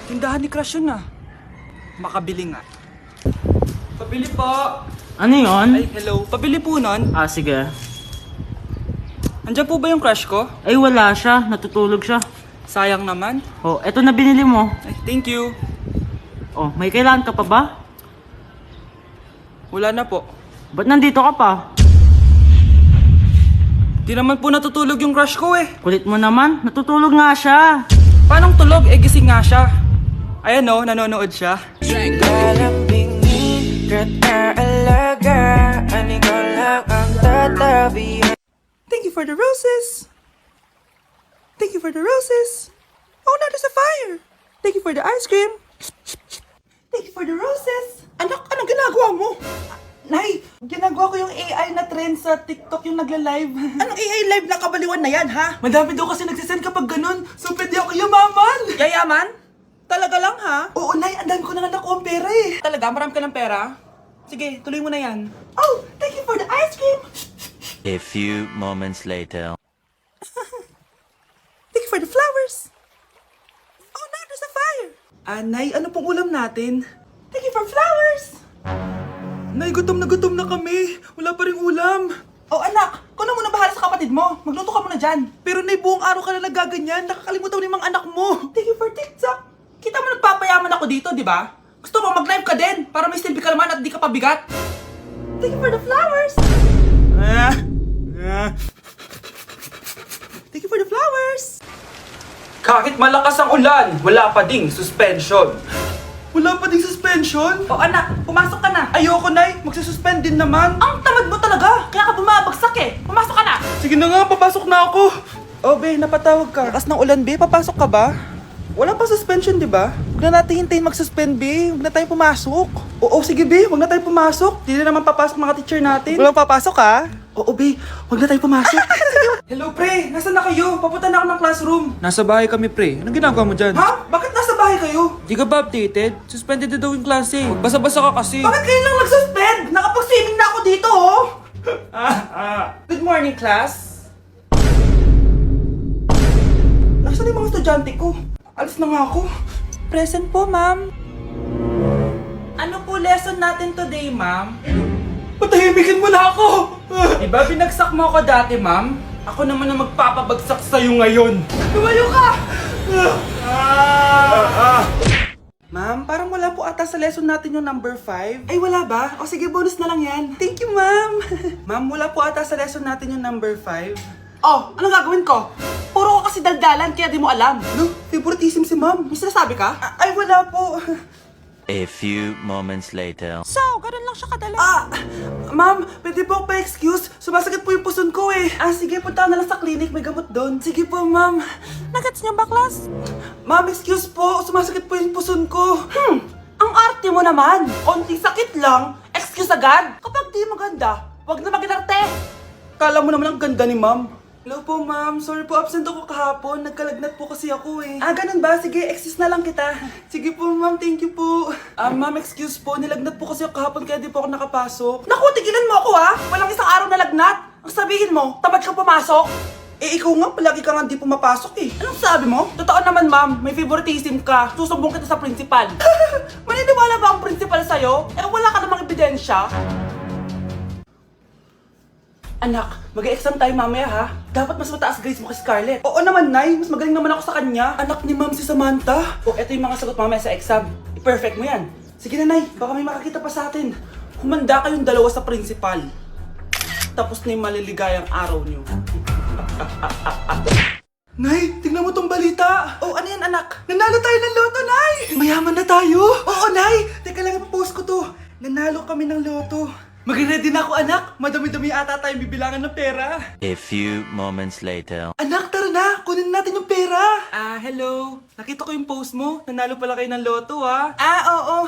Tindahan ni Crush yun ah. Makabili nga. Pabili po. Ano yun? Ay, hello. Pabili po nun. Ah, sige. Andiyan po ba yung crush ko? Ay, wala siya. Natutulog siya. Sayang naman. Oh, eto na binili mo. Ay, thank you. Oh, may kailangan ka pa ba? Wala na po. Ba't nandito ka pa? Di naman po natutulog yung crush ko eh. Kulit mo naman. Natutulog nga siya. Paanong tulog? Eh, gising nga siya. Ayan o, nanonood siya. Thank you for the roses. Thank you for the roses. Oh no, there's a fire. Thank you for the ice cream. Thank you for the roses. Anak, anong ginagawa mo? Nay, ginagawa ko yung AI na trend sa TikTok yung nagla-live. Anong AI live na kabaliwan na yan, ha? Madami daw kasi nagsisend kapag ganun. So, pwede ako yumaman. Yayaman? Talaga lang, ha? Oo, Nay. Ang dami ko na nakuha ang pera, eh. Talaga? Marami ka ng pera? Sige, tuloy mo na yan. Oh, thank you for the ice cream. A few moments later. Thank you for the flowers. Oh, no, there's a fire. Nay, ano pong ulam natin? Thank you for flowers. Nay, gutom na kami. Wala pa rin ulam. Oh, anak, kung na muna bahala sa kapatid mo. Magluto ka muna dyan. Pero Nay, buong araw ka na nagaganyan. Nakakalimutan mo yung mga anak mo. Thank you for TikTok. Kita mo nagpapayaman ako dito, di ba? Gusto mo mag-live ka din para may silbi ka naman at di ka pabigat. Thank you for the flowers. Thank you for the flowers. Kahit malakas ang ulan, wala pa ding suspension. Wala pa ding suspension? O anak, pumasok ka na. Ayoko, Nay. Magsususpend din naman. Ang tamad mo talaga. Kaya ka bumabagsak eh. Pumasok ka na. Sige na nga, papasok na ako. Oh, be, napatawag ka. Lakas ng ulan, be. Papasok ka ba? Wala pa suspension, di ba? Huwag na natin hintayin mag-suspend, be. Huwag na tayo pumasok. Oo, sige, be. Huwag na tayo pumasok. Di na naman papasok mga teacher natin. Walang papasok, ha? Oo, be. Huwag na tayo pumasok. Hello, pre. Nasaan na kayo? Papunta na ako ng classroom. Nasa bahay kami, pre. Anong ginagawa mo dyan? Ha? Bakit nasa bahay kayo? Di ka ba updated? Suspended na daw yung klase. Basa-basa ka kasi. Bakit kayo lang nag-suspend? Nakapag-swimming na ako dito, oh. Good morning, class. Nasaan yung mga estudyante ko? Alis na nga ako. Present po, ma'am. Ano po lesson natin today, ma'am? Patahimikin mo na ako! Diba binagsak mo ako dati, ma'am? Ako naman ang magpapabagsak sa'yo ngayon. Lumayo ka! Ma'am, parang wala po ata sa lesson natin yung number 5. Ay, wala ba? O sige, bonus na lang yan. Thank you, ma'am. Ma'am, wala po ata sa lesson natin yung number 5. Oh, anong gagawin ko? Puro ka kasi daldalan, kaya di mo alam. No, favoritism si ma'am. May sinasabi ka? Ay, wala po. A few moments later. So, ganun lang siya kadali. Ma'am, pwede po pa-excuse? Sumasakit po yung puson ko eh. Sige, punta na lang sa clinic. May gamot doon. Sige po, ma'am. Nagets niyo ba, class? Ma'am, excuse po. Sumasakit po yung puson ko. Ang arte mo naman. Konting sakit lang. Excuse agad. Kapag di maganda, wag na mag-inarte. Kala mo naman ang ganda ni ma'am. Hello po, ma'am. Sorry po, absent ako kahapon. Nagkalagnat po kasi ako eh. Ganun ba? Sige, excuse na lang kita. Sige po, ma'am. Thank you po. Ma'am, excuse po. Nilagnat po kasi ako kahapon kaya di po ako nakapasok. Naku, tigilan mo ako ha! Walang isang araw na lagnat. Ang sabihin mo, tamad ka pumasok? Ikaw nga, palagi ka nga di pumapasok eh. Anong sabi mo? Totoo naman, ma'am. May favoritism ka. Susumbong kita sa principal. Maniniwala ba ang principal sa'yo? Wala ka namang ebidensya. Anak, mag-e-exam tayo mamaya ha. Dapat mas mataas grades mo kay Scarlett. Oo naman, Nay. Mas magaling naman ako sa kanya. Anak ni ma'am si Samantha. Eto yung mga sagot mamaya sa exam. I-perfect mo yan. Sige na, Nay. Baka may makakita pa sa atin. Humanda kayong dalawa sa principal. Tapos na yung maliligayang araw niyo. Nay, tingnan mo tong balita. Ano yan, anak? Nanalo tayo ng loto, Nay! Mayaman na tayo? Oo, Nay! Teka lang, ipapost ko to. Nanalo kami ng loto. Mag-ready na ako, anak. Madami-dami ata tayong bibilangan ng pera. A few moments later. Anak, tara na. Kunin natin yung pera. Hello. Nakita ko yung post mo. Nanalo pala kayo ng loto, ha? Oo.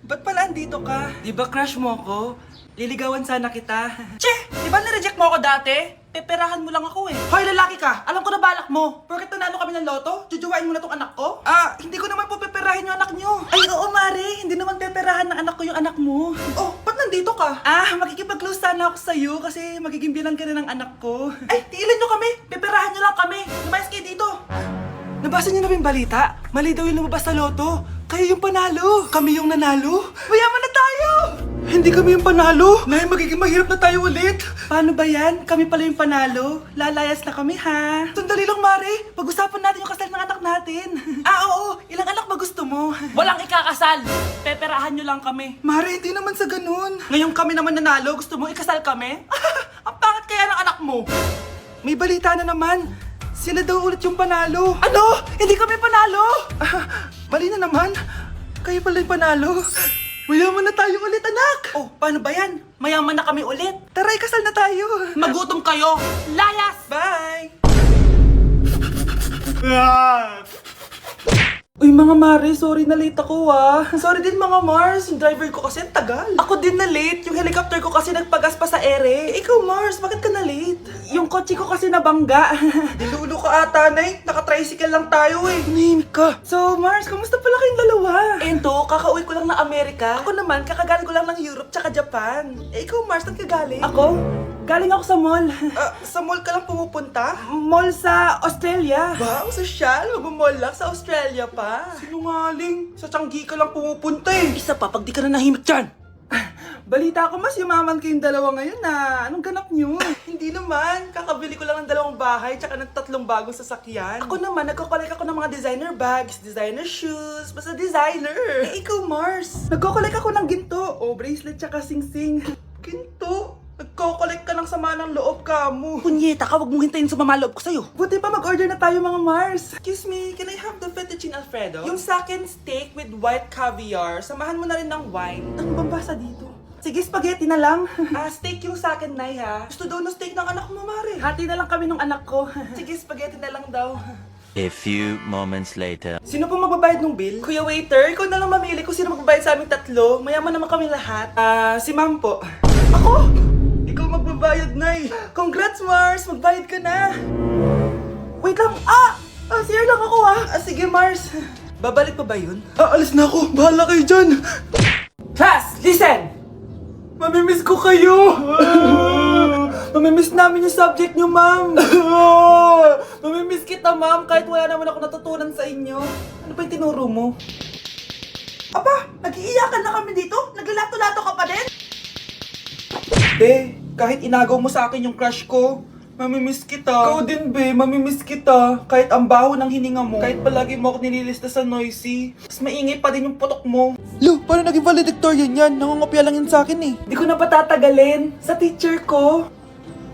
Ba't pala andito ka? Di ba crush mo ako? Liligawan sana kita. Che! Di ba nireject mo ako dati? Peperahan mo lang ako eh. Hoy, lalaki ka! Alam ko na balak mo. Porket nanalo kami ng loto, jujuwain mo na tong anak ko? Hindi ko naman po peperahin yung anak nyo. Ay, oo, Mare. Hindi naman peperahan ng anak ko yung anak mo. Oh, ba't nandito ka? Makikipag-close sana ako sa'yo kasi magiging bilang ka na ng anak ko. Ay, tiilan nyo kami. Peperahan nyo lang kami. Lumayas kayo dito. Nabasa niyo na ba yung balita? Mali daw yung lumabas sa loto. Kayo yung panalo. Kami yung nanalo. Mayaman na tayo! Hindi kami yung panalo. Nay, magiging mahirap na tayo ulit. Paano ba yan? Kami pala yung panalo. Lalayas na kami, ha? Sandali lang, Mare. Pag-usapan natin yung kasal ng anak natin. Oo. Ilang anak ba gusto mo? Walang ikakasal. Peperahan nyo lang kami. Mare, hindi naman sa ganun. Ngayong kami naman nanalo, gusto mo ikasal kami? Ang pangit kaya ng anak mo. May balita na naman. Sila daw ulit yung panalo. Ano? Hindi kami panalo! Mali na naman. Kayo pala yung panalo. Mayaman na tayo ulit, anak! Oh, paano ba yan? Mayaman na kami ulit. Tara, ikasal na tayo. Magutom kayo. Layas! Bye! Uy, mga Mare, sorry na late ako, Sorry din, mga Mars. Yung driver ko kasi ang tagal. Ako din na late. Yung helicopter ko kasi nagpagas pa sa ere. Ikaw, Mars, bakit ka na late? Yung kotse ko kasi nabangga. Dilulo ka ata, Nay. Naka-tricycle lang tayo, eh. Nahimik ka. So, Mars, kamusta pala kayong dalawa? Ento, kakauwi ko lang ng Amerika. Ako naman, kakagaling ko lang ng Europe tsaka Japan. Ikaw, Mars, saan ka galing? Ako? Galing ako sa mall. Sa mall ka lang pumupunta? Mall sa Australia. Ba, ang sosyal. Mag-mall lang sa Australia pa. Sinungaling. Sa Changi ka lang pumupunta eh. Isa pa, pag di ka na nahimik dyan. Balita ko mas yumaman kayong dalawa ngayon na. Anong ganap nyo? Hindi naman. Kakabili ko lang ng 2 bahay tsaka ng 3 bagong sasakyan. Ako naman, nagko-collect ako ng mga designer bags, designer shoes, basta designer. Eh, ikaw, Mars. Nagko-collect ako ng ginto. O, bracelet tsaka sing-sing. Ginto? Nagko-collect ka ng sama ng loob ka mo. Punyeta ka, wag mong hintayin sumama loob ko sa'yo. Buti pa mag-order na tayo, mga Mars. Excuse me, can I have the fettuccine Alfredo? Yung sa akin steak with white caviar. Samahan mo na rin ng wine. Ano bang basa dito? Sige, spaghetti na lang. Steak yung sa akin, Nay, ha? Gusto daw ng steak ng anak mo, Mare. Hati na lang kami ng anak ko. Sige, spaghetti na lang daw. A few moments later. Sino po magbabayad ng bill? Kuya waiter, ikaw na lang mamili kung sino magbabayad sa aming 3. Mayaman naman kami lahat. Si ma'am po. Ako? Ikaw magbabayad, Nay. Congrats, Mars. Magbayad ka na. Wait lang. CR lang ako, sige, Mars. Babalik pa ba yun? Alis na ako. Bahala kayo dyan. Class, listen! Mamimiss ko kayo! Mamimiss namin yung subject nyo, ma'am! Mamimiss kita, ma'am, kahit wala naman ako natutunan sa inyo. Ano pa yung tinuro mo? Aba, nag-iiyakan na kami dito? Naglalato-lato ka pa din? Be, kahit inagaw mo sa akin yung crush ko, mamimiss kita. Ikaw din, be, mamimiss kita. Kahit ang baho ng hininga mo, kahit palagi mo ako nililista sa noisy, mas maingay pa din yung putok mo. Lo, paano naging valedictorian yan? Nangungopia lang yun sa akin eh. Di ko na patatagalin sa teacher ko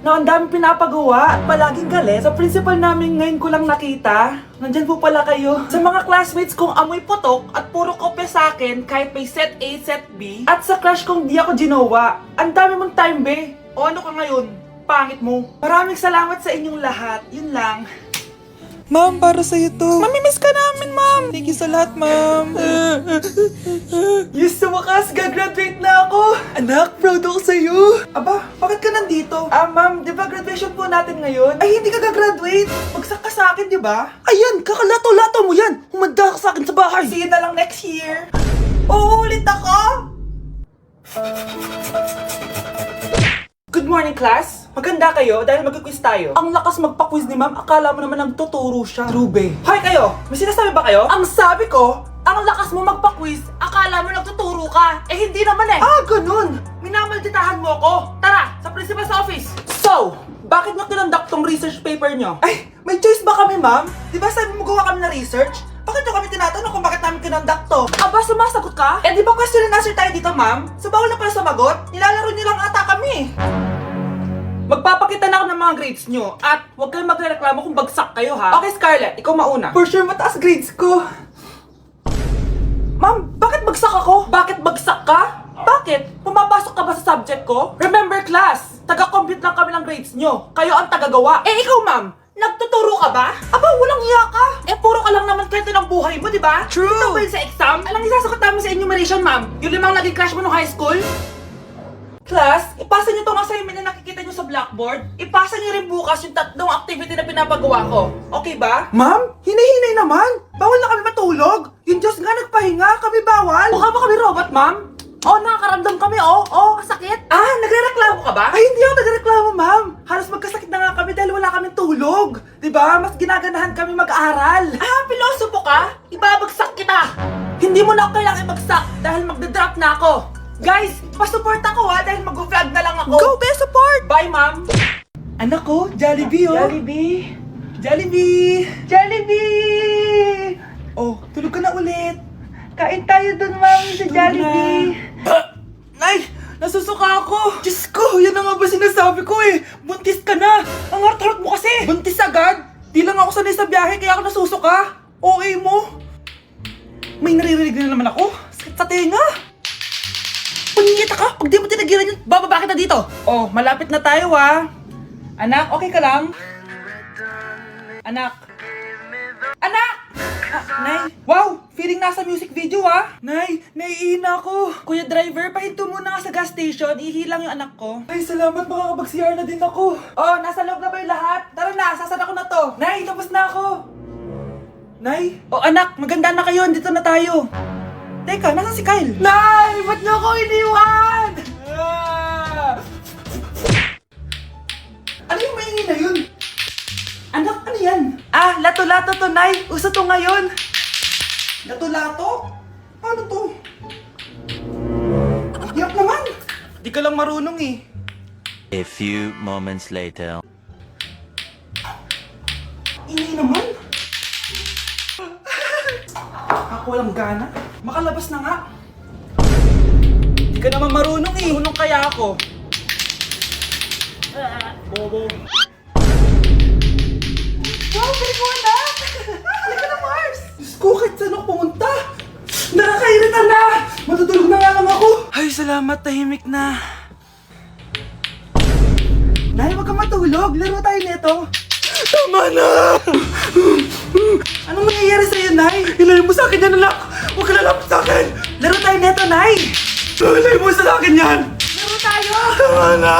na ang dami pinapagawa at palaging galit. Sa principal namin ngayon ko lang nakita. Nandyan po pala kayo. Sa mga classmates kong amoy putok at puro kopya sa akin kahit may set A, set B. At sa crush kong di ako ginawa. Ang dami mong time, be. O ano ka ngayon? Pangit mo. Maraming salamat sa inyong lahat. Yun lang. Ma'am, para sa'yo to. Mamimiss ka namin, ma'am. Thank you sa lahat, ma'am. Yes, sa wakas, gagraduate na ako. Anak, proud ako sa'yo. Aba, bakit ka nandito? Ma'am, di ba graduation po natin ngayon? Ay, hindi ka gagraduate. Bagsak ka sa akin, di ba? Ayan, kakalato-lato mo yan. Humanda ka sa akin sa bahay. See you na lang next year. Uulit ako. Good morning, class. Maganda kayo dahil mag-quiz tayo. Ang lakas magpa-quiz ni ma'am, akala mo naman nagtuturo siya. True, be. Hoy kayo, may sinasabi ba kayo? Ang sabi ko, ang lakas mo magpa-quiz, akala mo nagtuturo ka. Eh hindi naman eh. Ganun. Minamalditahan mo ako. Tara, sa principal's office. So, bakit nyo kinonduct tong research paper nyo? Ay, may choice ba kami, ma'am? Di ba sabi mo gawa kami na research? Bakit nyo kami tinatanong kung bakit namin kinonduct to? Aba, sumasagot ka? Eh di ba question and answer tayo dito, ma'am? So bawal na pala sumagot? Nilalaro nyo lang ata kami. Magpapakita na ako ng mga grades nyo at huwag kayong magreklamo kung bagsak kayo, ha? Okay, Scarlett, ikaw mauna. For sure, mataas grades ko. Ma'am, bakit bagsak ako? Bakit bagsak ka? Bakit? Pumapasok ka ba sa subject ko? Remember, class, taga-compute lang kami ng grades nyo. Kayo ang tagagawa. Eh, ikaw, ma'am, nagtuturo ka ba? Aba, walang iya ka. Eh, puro ka lang naman kwento ng buhay mo, di ba? True. Ito ba yun sa exam? Alang isasagot namin sa enumeration, ma'am. Yung 5 naging crush mo nung high school? Class, ipasa niyo tong assignment na nakikita niyo sa blackboard. Ipasa niyo rin bukas yung 3 activity na pinapagawa ko. Okay ba? Ma'am, hinay-hinay naman. Bawal na kami matulog. Yung Diyos nga nagpahinga, kami bawal. Mukha ba kami robot, ma'am? Nakakaramdam kami, kasakit. Nagrereklamo ka ba? Ay, hindi ako nagrereklamo, ma'am. Halos magkasakit na nga kami dahil wala kaming tulog. Diba? Mas ginaganahan kami mag-aral. Hindi mo na ako kailangan ibagsak dahil magda-drop na ako. Guys, pasupport ako ha dahil mag-vlog na lang ako. Go, best support! Bye, ma'am. Anak ko, Jollibee oh. Jollibee. Jollibee! Jollibee! Oh, tulog ka na ulit. Kain tayo dun, ma'am, sa Jollibee. Nay, nasusuka ako. Diyos ko, yan na nga ba sinasabi ko eh. Buntis ka na. Ang hart-hart mo kasi. Buntis agad? Di lang ako sanay sa biyahe kaya ako nasusuka. Okay mo? May naririnig na naman ako. Sakit sa tenga. Panyita ka, pag di mo tinagilan yun, bababa kita dito. Oh, malapit na tayo ah. Anak, okay ka lang? Anak. Anak! Nay, wow! Feeling nasa music video ah! Nay, naiihina ako! Kuya driver, pahinto muna nga sa gas station, ihilang yung anak ko. Ay, salamat, makakapag-CR na din ako. Oh, nasa loob na ba yung lahat? Tara na, sasara ko na to. Nay, tapos na ako. Nay? Oh anak, maganda na kayo, dito na tayo. Teka, nasa si Kyle? Nay, ba't niyo ako iniwan? Ano yung maingin na yun? Anak, ano yan? Ah, lato-lato to, Nay. Uso to ngayon. Lato-lato? Ano to? Yak naman. Di ka lang marunong eh. A few moments later. Ingay naman. Ako walang gana. Makalabas na nga. Di ka naman marunong eh. Marunong kaya ako. Bobo. Wow, galing mo anak! Halika na, Mars! Diyos ko, kahit saan ako pumunta! Nakakairita na! Matutulog na nga lang ako! Ay, salamat, tahimik na. Nay, wag kang matulog. Laro tayo nito. Tama na! Anong mangyayari sa'yo, Nay? Ilayo mo sa akin yan, anak! Huwag ka lalapit sa akin! Laro tayo nito, Nay! Ilayo mo sa akin yan! Laro tayo! Tama na!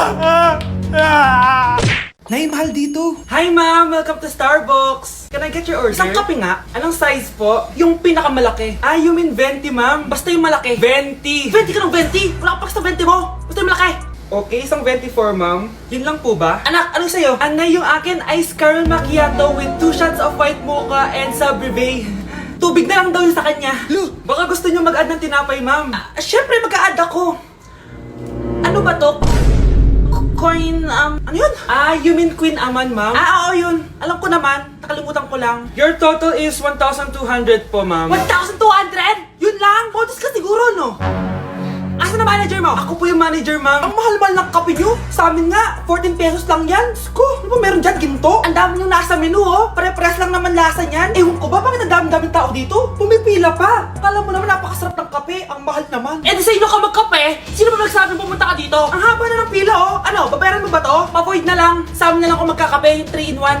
Nay, mahal dito. Hi, ma'am. Welcome to Starbucks. Can I get your order? Isang kape nga. Anong size po? Yung pinakamalaki. Ah, you mean 20, ma'am? Basta yung malaki. 20. 20 ka ng 20? Wala ka pa sa 20 mo. Basta yung malaki. Okay, isang 24, ma'am. Yun lang po ba? Anak, anong sa'yo? Anay, yung akin, iced caramel macchiato with 2 shots of white mocha and Sabrivay. Tubig na lang daw yun sa kanya. Baka gusto nyo mag-add ng tinapay, ma'am. Syempre, mag-a-add ako. Ano ba to? Coin, ano yun? Ah, you mean Queen Aman, ma'am? Ah, oo yun. Alam ko naman. Nakalimutan ko lang. Your total is 1,200 po, ma'am. 1,200? Yun lang? Bonus ka siguro, no? Asa na manager mo? Ako po yung manager, ma'am. Ang mahal-mahal ng kape nyo. Sa amin nga, 14 pesos lang yan. Sko, ano ba meron dyan? Ginto? Ang dami yung nasa menu, oh. Pare-pares lang naman lasa niyan. Ewan ko ba, bakit ang dami-daming tao dito? Pumipila pa. Kala mo naman napakasarap ng kape. Ang mahal naman. Eh di sa inyo ka magkape, sino ba nagsabing pumunta ka dito? Ang haba na ng pila, oh. Ano, babayaran mo ba to? Pa-void na lang. Sa amin na lang ako magkakape, yung 3-in-1.